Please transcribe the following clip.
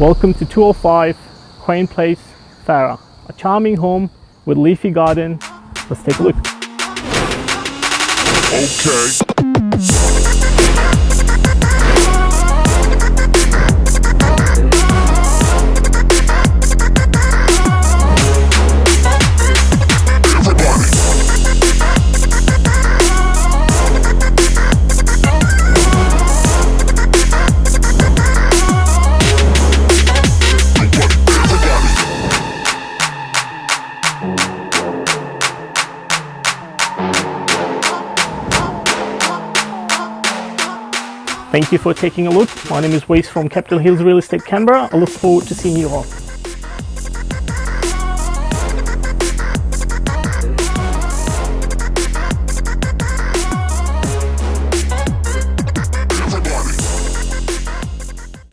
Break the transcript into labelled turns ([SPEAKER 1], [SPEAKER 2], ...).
[SPEAKER 1] Welcome to 205 Crane Place, Farah. A charming home with leafy garden. Let's take a look.
[SPEAKER 2] Okay.
[SPEAKER 1] Thank you for taking a look. My name is Wace from Capitol Hills Real Estate, Canberra. I look forward to seeing you all.